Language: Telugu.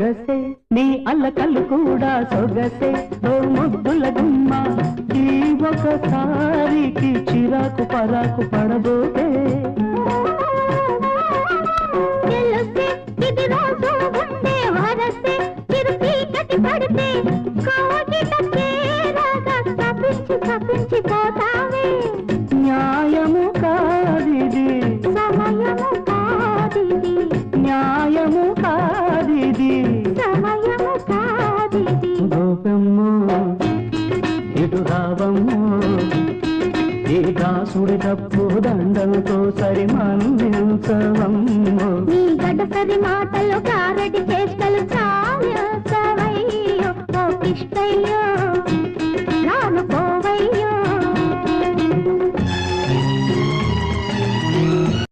సొగసే నీ అల్లకల్లు కూడా సొగసే ఓ ముద్దుల గుమ్మ ఈ ఒకసారికి చిరాకు పరాకు పడబోతే న్యాయము కాదిది సమయము కాదిది న్యాయము కాదిది సమయము కాదిది గోపమ్ము ఇటు రావమ్ము ఈ దాసుడి తప్పు దండంతో సరి మన్నించవమ్ము నీ గడసరి మాటలు కారే